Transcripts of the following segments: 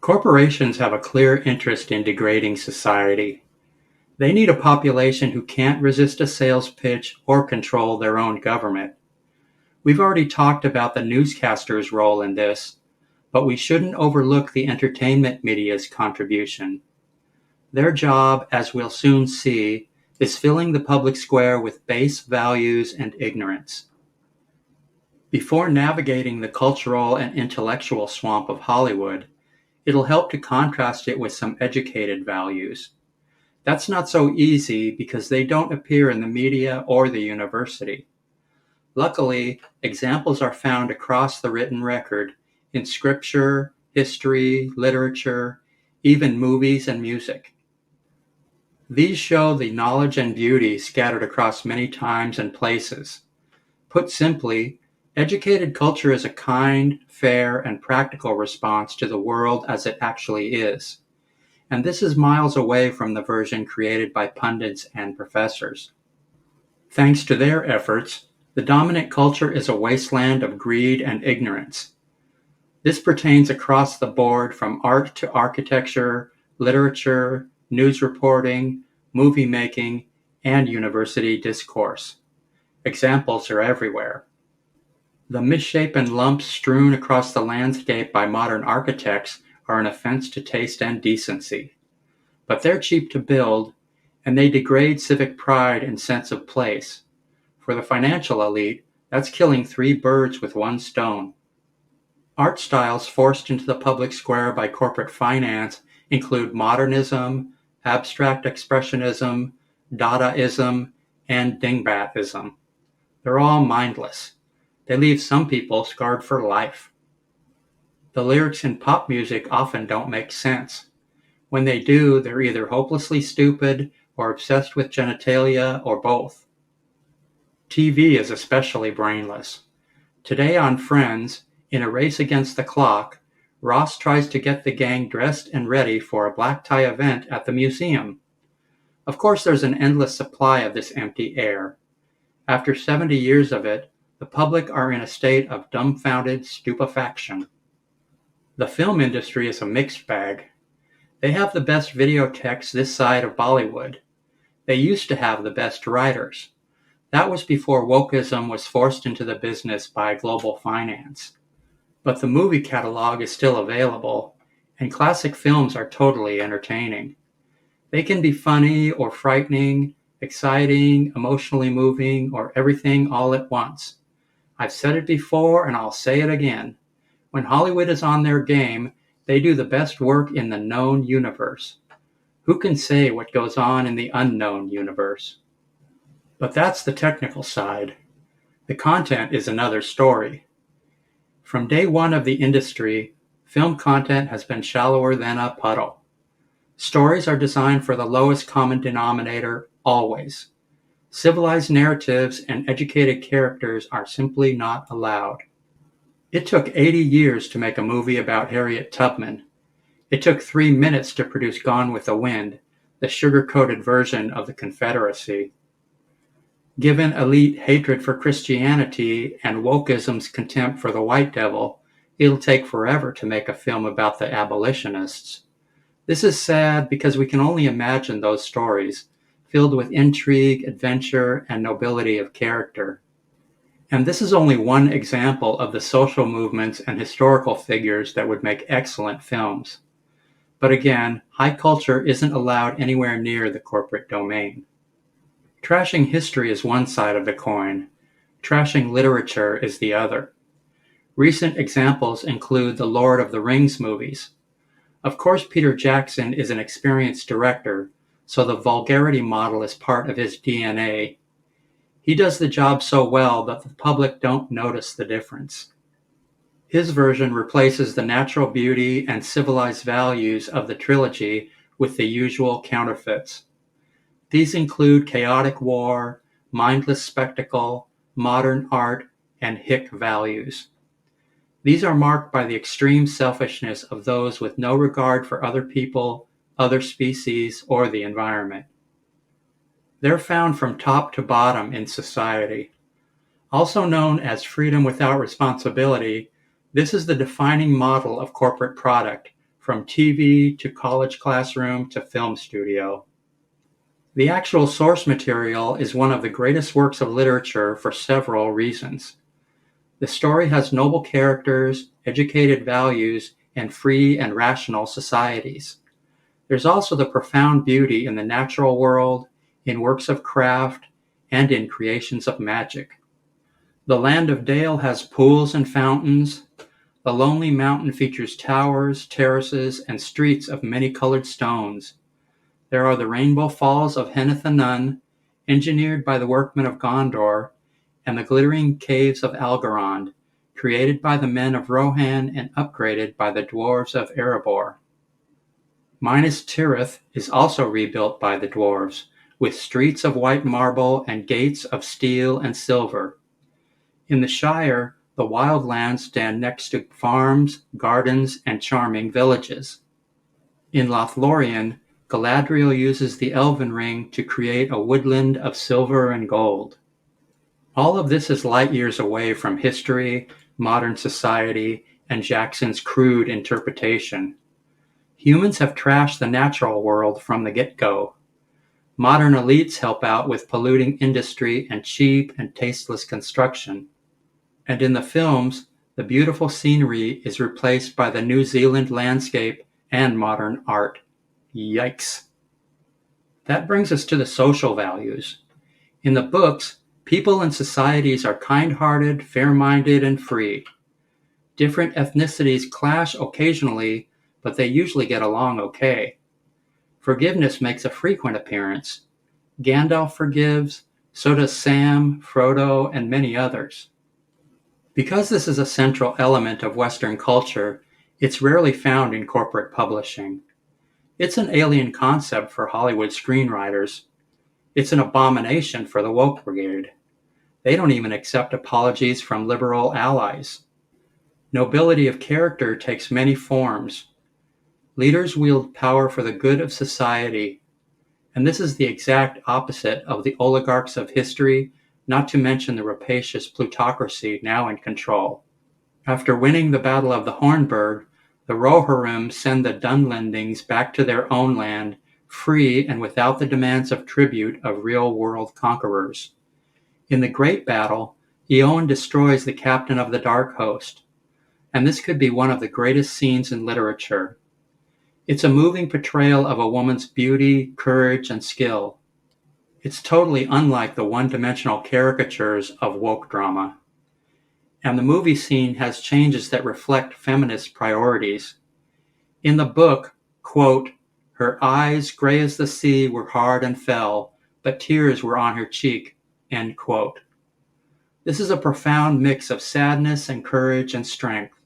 Corporations have a clear interest in degrading society. They need a population who can't resist a sales pitch or control their own government. We've already talked about the newscaster's role in this, but we shouldn't overlook the entertainment media's contribution. Their job, as we'll soon see, is filling the public square with base values and ignorance. Before navigating the cultural and intellectual swamp of Hollywood, it'll help to contrast it with some educated values. That's not so easy because they don't appear in the media or the university. Luckily, examples are found across the written record in scripture, history, literature, even movies and music. These show the knowledge and beauty scattered across many times and places. Put simply, educated culture is a kind, fair, and practical response to the world as it actually is. And this is miles away from the version created by pundits and professors. Thanks to their efforts, the dominant culture is a wasteland of greed and ignorance. This pertains across the board from art to architecture, literature, news reporting, movie making, and university discourse. Examples are everywhere. The misshapen lumps strewn across the landscape by modern architects are an offense to taste and decency. But they're cheap to build, and they degrade civic pride and sense of place. For the financial elite, that's killing 3 birds with 1 stone. Art styles forced into the public square by corporate finance include modernism, abstract expressionism, Dadaism, and Dingbatism. They're all mindless. They leave some people scarred for life. The lyrics in pop music often don't make sense. When they do, they're either hopelessly stupid or obsessed with genitalia or both. TV is especially brainless. Today on Friends, in a race against the clock, Ross tries to get the gang dressed and ready for a black tie event at the museum. Of course, there's an endless supply of this empty air. After 70 years of it, the public are in a state of dumbfounded stupefaction. The film industry is a mixed bag. They have the best videotechs this side of Bollywood. They used to have the best writers. That was before wokeism was forced into the business by global finance. But the movie catalog is still available, and classic films are totally entertaining. They can be funny or frightening, exciting, emotionally moving, or everything all at once. I've said it before and I'll say it again. When Hollywood is on their game, they do the best work in the known universe. Who can say what goes on in the unknown universe? But that's the technical side. The content is another story. From day one of the industry, film content has been shallower than a puddle. Stories are designed for the lowest common denominator, always. Civilized narratives and educated characters are simply not allowed. It took 80 years to make a movie about Harriet Tubman. It took 3 minutes to produce Gone with the Wind, the sugar-coated version of the Confederacy. Given elite hatred for Christianity and wokeism's contempt for the white devil, it'll take forever to make a film about the abolitionists. This is sad because we can only imagine those stories, filled with intrigue, adventure, and nobility of character. And this is only one example of the social movements and historical figures that would make excellent films. But again, high culture isn't allowed anywhere near the corporate domain. Trashing history is one side of the coin. Trashing literature is the other. Recent examples include the Lord of the Rings movies. Of course, Peter Jackson is an experienced director, so the vulgarity model is part of his DNA. He does the job so well that the public don't notice the difference. His version replaces the natural beauty and civilized values of the trilogy with the usual counterfeits. These include chaotic war, mindless spectacle, modern art, and hick values. These are marked by the extreme selfishness of those with no regard for other people, other species, or the environment. They're found from top to bottom in society. Also known as freedom without responsibility, this is the defining model of corporate product, from TV to college classroom to film studio. The actual source material is one of the greatest works of literature for several reasons. The story has noble characters, educated values, and free and rational societies. There's also the profound beauty in the natural world, in works of craft, and in creations of magic. The Land of Dale has pools and fountains. The Lonely Mountain features towers, terraces, and streets of many-colored stones. There are the Rainbow Falls of Henneth-a-Nun, engineered by the workmen of Gondor, and the glittering caves of Algarond, created by the men of Rohan and upgraded by the dwarves of Erebor. Minas Tirith is also rebuilt by the dwarves, with streets of white marble and gates of steel and silver. In the Shire, the wildlands stand next to farms, gardens, and charming villages. In Lothlorien, Galadriel uses the Elven Ring to create a woodland of silver and gold. All of this is light years away from history, modern society, and Jackson's crude interpretation. Humans have trashed the natural world from the get-go. Modern elites help out with polluting industry and cheap and tasteless construction. And in the films, the beautiful scenery is replaced by the New Zealand landscape and modern art. Yikes. That brings us to the social values. In the books, people and societies are kind-hearted, fair-minded, and free. Different ethnicities clash occasionally, but they usually get along okay. Forgiveness makes a frequent appearance. Gandalf forgives, so does Sam, Frodo, and many others. Because this is a central element of Western culture, it's rarely found in corporate publishing. It's an alien concept for Hollywood screenwriters. It's an abomination for the woke brigade. They don't even accept apologies from liberal allies. Nobility of character takes many forms. Leaders wield power for the good of society, and this is the exact opposite of the oligarchs of history, not to mention the rapacious plutocracy now in control. After winning the Battle of the Hornburg, the Rohirrim send the Dunlendings back to their own land, free and without the demands of tribute of real-world conquerors. In the Great Battle, Eowyn destroys the captain of the Dark Host, and this could be one of the greatest scenes in literature. It's a moving portrayal of a woman's beauty, courage, and skill. It's totally unlike the one-dimensional caricatures of woke drama. And the movie scene has changes that reflect feminist priorities. In the book, quote, "Her eyes, gray as the sea, were hard and fell, but tears were on her cheek," end quote. This is a profound mix of sadness and courage and strength.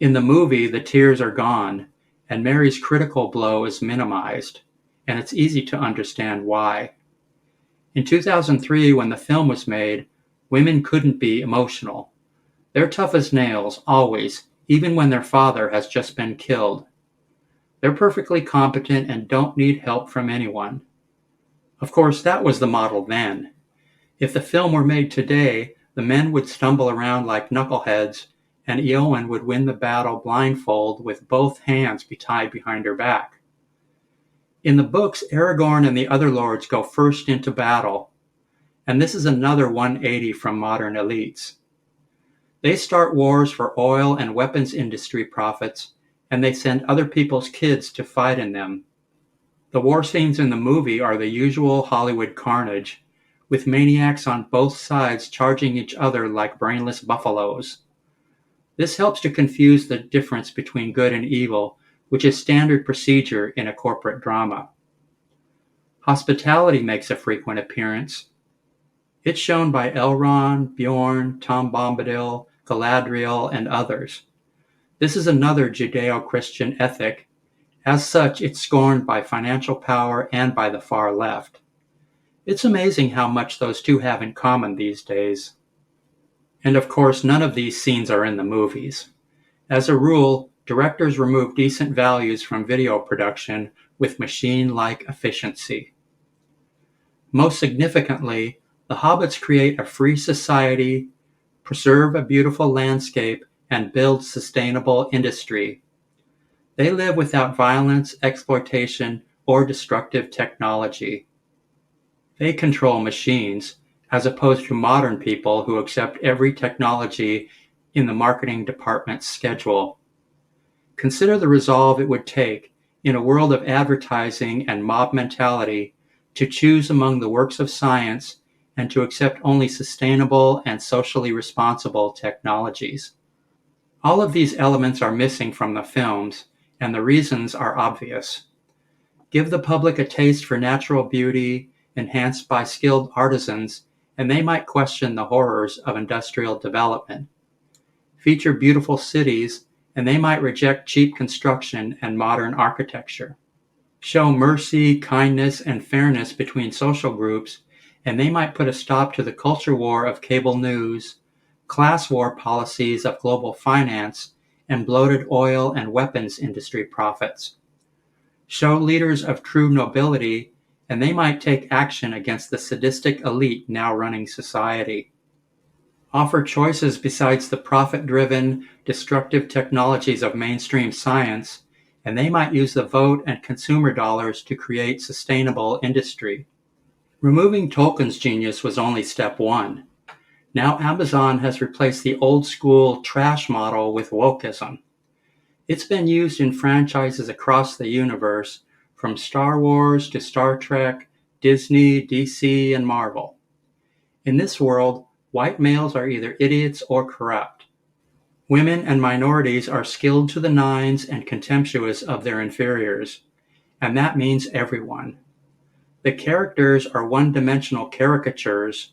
In the movie, the tears are gone, and Mary's critical blow is minimized, and it's easy to understand why. In 2003, when the film was made, women couldn't be emotional. They're tough as nails, always, even when their father has just been killed. They're perfectly competent and don't need help from anyone. Of course, that was the model then. If the film were made today, the men would stumble around like knuckleheads, and Eowyn would win the battle blindfold with both hands tied behind her back. In the books, Aragorn and the other lords go first into battle, and this is another 180 from modern elites. They start wars for oil and weapons industry profits, and they send other people's kids to fight in them. The war scenes in the movie are the usual Hollywood carnage, with maniacs on both sides charging each other like brainless buffaloes. This helps to confuse the difference between good and evil, which is standard procedure in a corporate drama. Hospitality makes a frequent appearance. It's shown by Elrond, Bjorn, Tom Bombadil, Galadriel, and others. This is another Judeo-Christian ethic. As such, it's scorned by financial power and by the far left. It's amazing how much those two have in common these days. And of course, none of these scenes are in the movies. As a rule, directors remove decent values from video production with machine-like efficiency. Most significantly, the hobbits create a free society, preserve a beautiful landscape, and build sustainable industry. They live without violence, exploitation, or destructive technology. They control machines, as opposed to modern people who accept every technology in the marketing department's schedule. Consider the resolve it would take, in a world of advertising and mob mentality, to choose among the works of science and to accept only sustainable and socially responsible technologies. All of these elements are missing from the films, and the reasons are obvious. Give the public a taste for natural beauty, enhanced by skilled artisans, and they might question the horrors of industrial development. Feature beautiful cities, and they might reject cheap construction and modern architecture. Show mercy, kindness, and fairness between social groups, and they might put a stop to the culture war of cable news, class war policies of global finance, and bloated oil and weapons industry profits. Show leaders of true nobility, and they might take action against the sadistic elite now running society. Offer choices besides the profit-driven, destructive technologies of mainstream science, and they might use the vote and consumer dollars to create sustainable industry. Removing Tolkien's genius was only step one. Now Amazon has replaced the old-school trash model with wokeism. It's been used in franchises across the universe, from Star Wars to Star Trek, Disney, DC, and Marvel. In this world, white males are either idiots or corrupt. Women and minorities are skilled to the nines and contemptuous of their inferiors, and that means everyone. The characters are one-dimensional caricatures,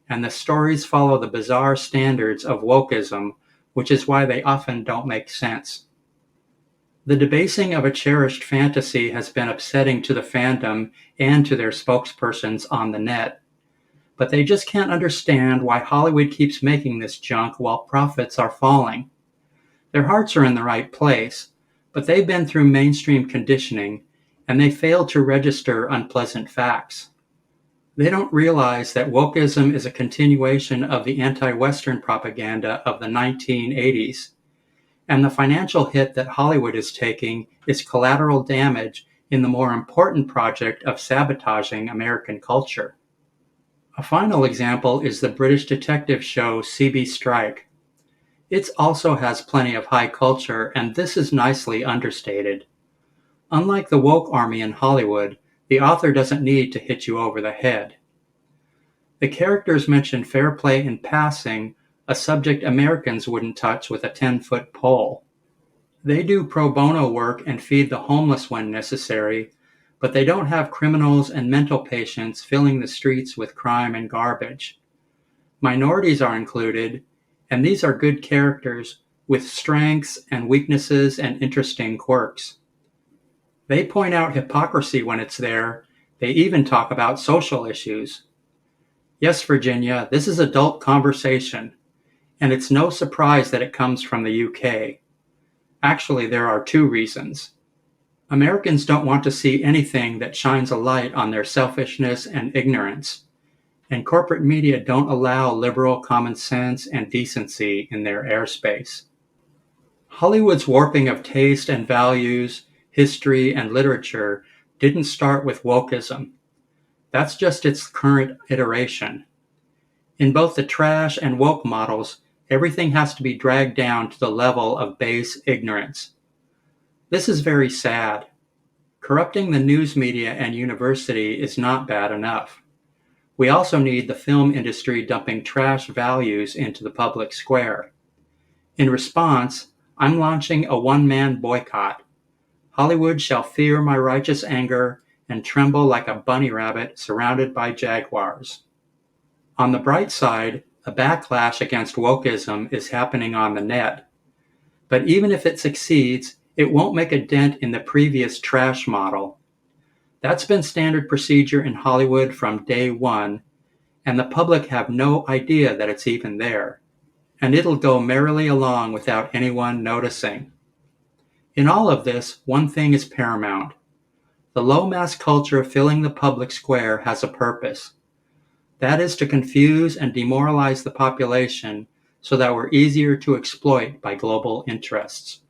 and the stories follow the bizarre standards of wokeism, which is why they often don't make sense. The debasing of a cherished fantasy has been upsetting to the fandom and to their spokespersons on the net. But they just can't understand why Hollywood keeps making this junk while profits are falling. Their hearts are in the right place, but they've been through mainstream conditioning, and they fail to register unpleasant facts. They don't realize that wokeism is a continuation of the anti-Western propaganda of the 1980s. And the financial hit that Hollywood is taking is collateral damage in the more important project of sabotaging American culture. A final example is the British detective show CB Strike. It also has plenty of high culture, and this is nicely understated. Unlike the woke army in Hollywood, the author doesn't need to hit you over the head. The characters mention fair play in passing, a subject Americans wouldn't touch with a 10-foot pole. They do pro bono work and feed the homeless when necessary, but they don't have criminals and mental patients filling the streets with crime and garbage. Minorities are included, and these are good characters with strengths and weaknesses and interesting quirks. They point out hypocrisy when it's there. They even talk about social issues. Yes, Virginia, this is adult conversation. And it's no surprise that it comes from the UK. Actually, there are two reasons. Americans don't want to see anything that shines a light on their selfishness and ignorance, and corporate media don't allow liberal common sense and decency in their airspace. Hollywood's warping of taste and values, history, and literature didn't start with wokeism. That's just its current iteration. In both the trash and woke models, everything has to be dragged down to the level of base ignorance. This is very sad. Corrupting the news media and university is not bad enough. We also need the film industry dumping trash values into the public square. In response, I'm launching a one-man boycott. Hollywood shall fear my righteous anger and tremble like a bunny rabbit surrounded by jaguars. On the bright side, a backlash against wokeism is happening on the net. But even if it succeeds, it won't make a dent in the previous trash model. That's been standard procedure in Hollywood from day one, and the public have no idea that it's even there. And it'll go merrily along without anyone noticing. In all of this, one thing is paramount. The low-mass culture filling the public square has a purpose. That is to confuse and demoralize the population so that we're easier to exploit by global interests.